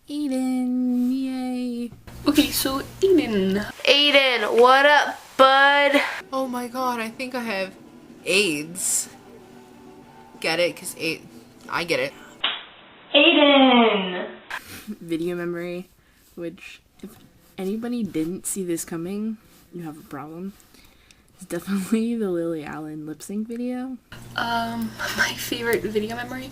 Aidan, yay. Okay, so Aidan. Aidan, what up, bud? Oh my god, I think I have AIDS. Get it? Because I get it. Aidan! Video memory, which if anybody didn't see this coming, you have a problem. It's definitely the Lily Allen lip sync video. My favorite video memory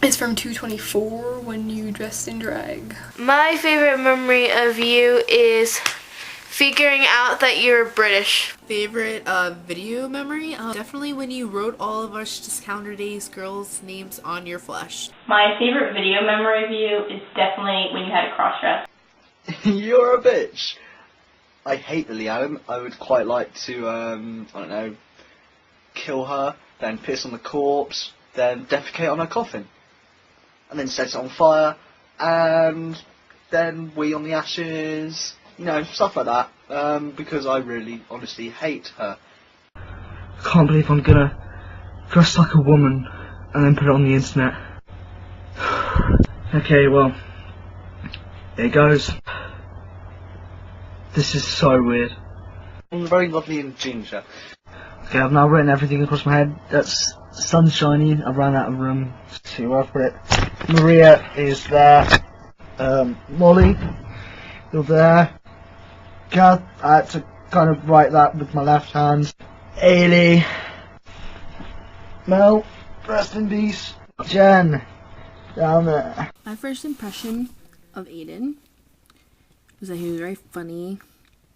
is from 224 when you dressed in drag. My favorite memory of you is figuring out that you're British. Favorite video memory? Definitely when you wrote all of our Discounter Days girls' names on your flesh. My favorite video memory of you is definitely when you had a cross dress. You're a bitch. I hate Lily Allen. I would quite like to, I don't know, kill her, then piss on the corpse, then defecate on her coffin, and then set it on fire, and then wee on the ashes, you know, stuff like that, because I really, honestly hate her. I can't believe I'm gonna dress like a woman and then put it on the internet. Okay, well, here goes. This is so weird. I'm very lovely and ginger. Okay, I've now written everything across my head. That's sunshiny. I've run out of room. Let's see where I've put it. Maria is there. Molly, you're there. Kath, I had to kind of write that with my left hand. Ailey. Mel, rest in peace. Jen, down there. My first impression of Aidan was that he was very funny,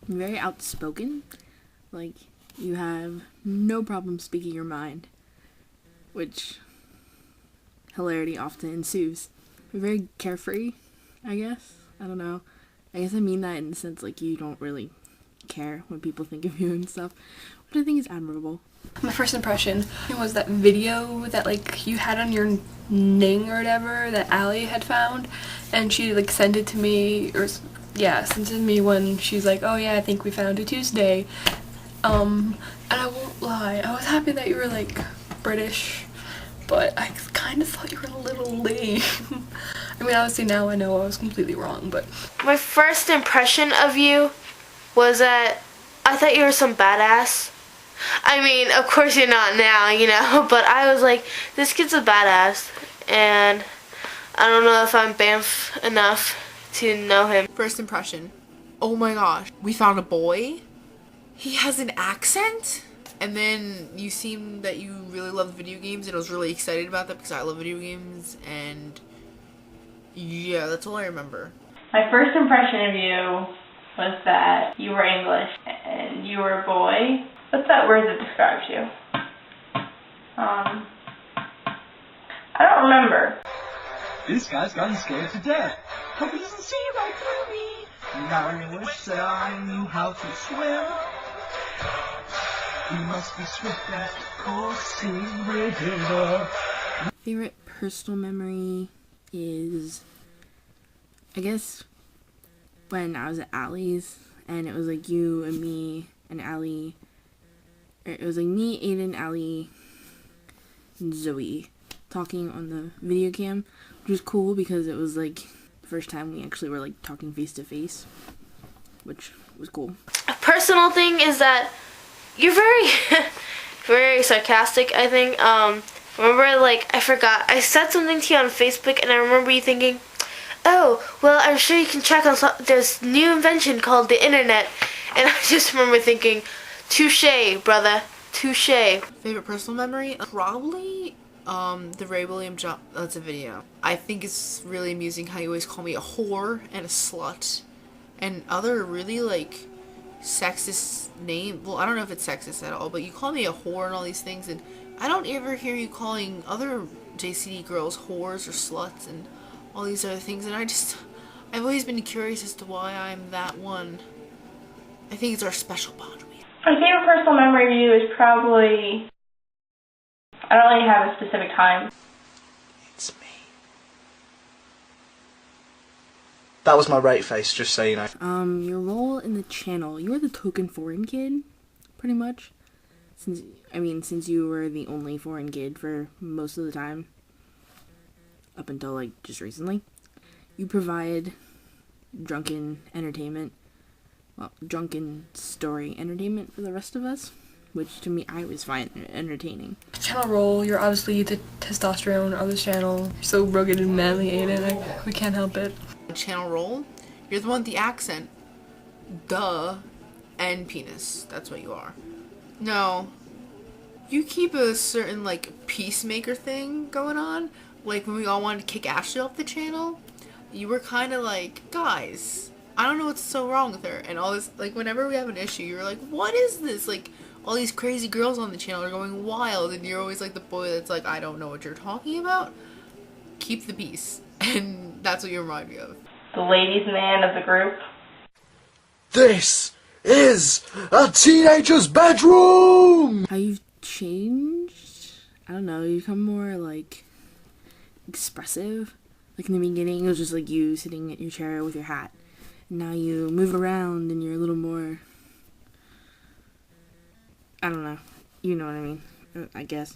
very outspoken. Like, you have no problem speaking your mind, which hilarity often ensues. Very carefree, I guess. I don't know. I guess I mean that in the sense, like, you don't really care what people think of you and stuff, which I think is admirable. My first impression was that video that like you had on your Ning or whatever that Allie had found, and she like sent it to me, or sent it to me when she's like, oh yeah, I think we found it Tuesday. And I won't lie, I was happy that you were like British, but I kind of thought you were a little lame. I mean, obviously now I know I was completely wrong, but My first impression of you was that I thought you were some badass. I mean, of course you're not now, you know, but I was like, this kid's a badass, and I don't know if I'm Banff enough to know him. First impression. Oh my gosh, we found a boy? He has an accent? And then you seem that you really love video games, and I was really excited about that because I love video games, and yeah, that's all I remember. My first impression of you was that you were English and you were a boy. What's that word that describes you? I don't remember. This guy's gotten scared to death. Hope he doesn't see right through me. Now I wish that I knew how to swim. He must be swift as the coursing river. Favorite personal memory is, I guess, when I was at Allie's, and it was like you and me and Allie. It was like me, Aidan, Allie, and Zoe talking on the video cam, which was cool because it was like the first time we actually were like talking face to face, which was cool. A personal thing is that you're very, very sarcastic, I think. Remember, like, I forgot, I said something to you on Facebook, and I remember you thinking, oh, well, I'm sure you can check on there's new invention called the internet, and I just remember thinking, touche, brother, touche. Favorite personal memory? Probably the Ray William job. That's a video. I think it's really amusing how you always call me a whore and a slut and other really like sexist name. Well, I don't know if it's sexist at all, but you call me a whore and all these things, and I don't ever hear you calling other JCD girls whores or sluts and all these other things, and I've always been curious as to why I'm that one. I think it's our special bond. My favorite personal memory of you is probably, I don't really have a specific time. It's me. That was my rate face, just so you know. Your role in the channel, you were the token foreign kid, pretty much. Since you were the only foreign kid for most of the time. Up until, like, just recently. You provide drunken entertainment, well, drunken story entertainment for the rest of us, which to me I always find entertaining. Channel roll, you're obviously the testosterone of this channel. You're so rugged and manly, Aidan. We can't help it. Channel roll, you're the one with the accent. Duh. And penis. That's what you are. No. You keep a certain, like, peacemaker thing going on. Like, when we all wanted to kick Ashley off the channel, you were kind of like, guys, I don't know what's so wrong with her. And all this, like, whenever we have an issue, you're like, what is this? Like, all these crazy girls on the channel are going wild, and you're always like the boy that's like, I don't know what you're talking about. Keep the peace. And that's what you remind me of. The ladies' man of the group. This is a teenager's bedroom! How you've changed? I don't know, you become more, like, expressive. Like, in the beginning, it was just, like, you sitting at your chair with your hat. And now you move around and you're a little more... I don't know. You know what I mean, I guess.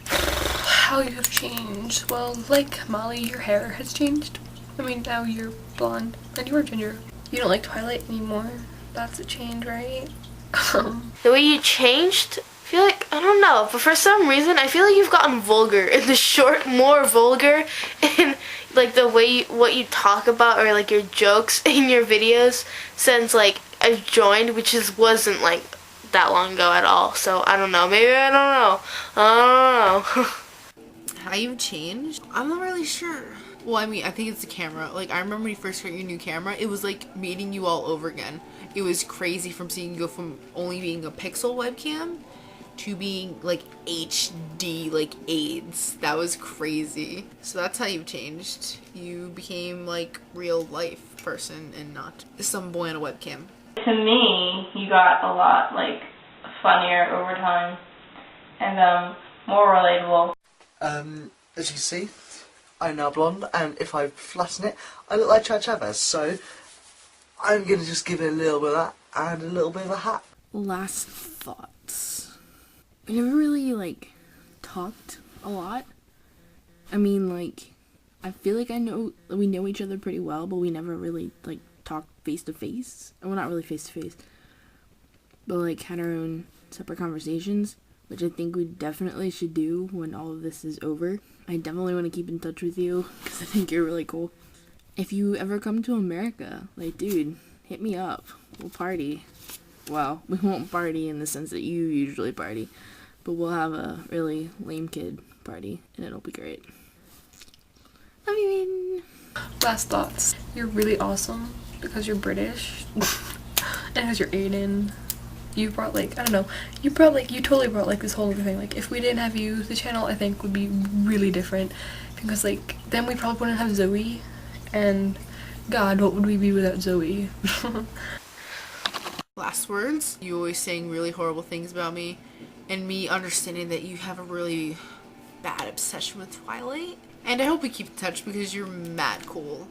How you have changed? Well, like Molly, your hair has changed. I mean, now you're blonde and you are ginger. You don't like Twilight anymore. That's a change, right? The way you changed, I feel like, I don't know, but for some reason, I feel like you've gotten vulgar in the short, more vulgar in, like, the way what you talk about, or, like, your jokes in your videos since, like, I've joined, which wasn't, like, that long ago at all. So, I don't know. Maybe I don't know. I don't know. How you've changed? I'm not really sure. Well, I mean, I think it's the camera. Like, I remember when you first got your new camera, it was like meeting you all over again. It was crazy from seeing you go from only being a pixel webcam to being like HD, like AIDS. That was crazy. So that's how you've changed. You became like real life person and not some boy on a webcam. To me, you got a lot, like, funnier over time and more relatable. As you can see, I'm now blonde, and if I flatten it, I look like Chad Chavez, so I'm going to just give it a little bit of that and a little bit of a hat. Last thoughts. We never really, like, talked a lot. I mean, like, I feel like we know each other pretty well, but we never really, like, talked face to face. Well, not really face to face, but, like, had our own separate conversations, which I think we definitely should do when all of this is over. I definitely want to keep in touch with you, because I think you're really cool. If you ever come to America, like, dude, hit me up. We'll party. Well, we won't party in the sense that you usually party, but we'll have a really lame kid party, and it'll be great. Love you, Aidan. Last thoughts. You're really awesome because you're British and because you're Aidan. You brought, like, I don't know, you totally brought, like, this whole other thing. Like, if we didn't have you, the channel, I think, would be really different, because, like, then we probably wouldn't have Zoe, and God, what would we be without Zoe? Last words. You always saying really horrible things about me, and me understanding that you have a really bad obsession with Twilight. And I hope we keep in touch because you're mad cool.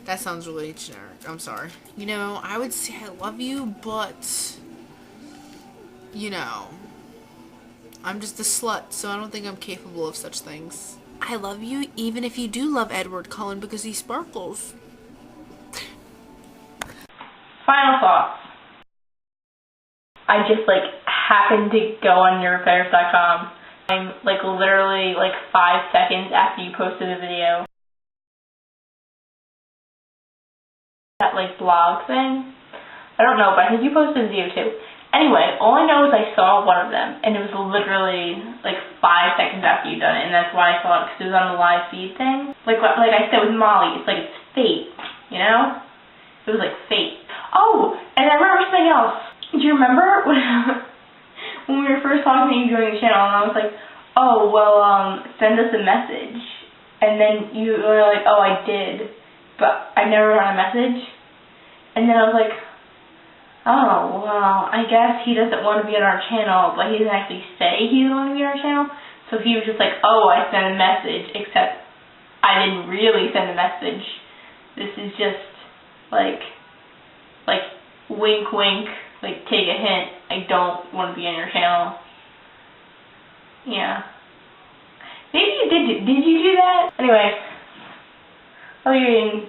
That sounds really generic. I'm sorry. You know, I would say I love you, but... you know, I'm just a slut, so I don't think I'm capable of such things. I love you even if you do love Edward Cullen because he sparkles. Final thoughts. I just, like, happened to go on youraffairs.com. I'm, like, literally, like, 5 seconds after you posted the video. That, like, blog thing. I don't know, but I think you posted a video too. Anyway, all I know is I saw one of them, and it was literally, like, 5 seconds after you'd done it, and that's why I saw it, because it was on the live feed thing. Like I said with Molly, it's like, it's fate, you know? It was like fate. Oh, and I remember something else. Do you remember when we were first talking to you joining the channel, and I was like, oh, well, send us a message. And then you were like, oh, I did, but I never got a message. And then I was like, oh, well, I guess he doesn't want to be on our channel, but he didn't actually say he didn't want to be on our channel. So he was just like, oh, I sent a message, except I didn't really send a message. This is just, like, wink, wink, like, take a hint. I don't want to be on your channel. Yeah. Maybe you did. Did you do that? Anyway. Oh, you're in.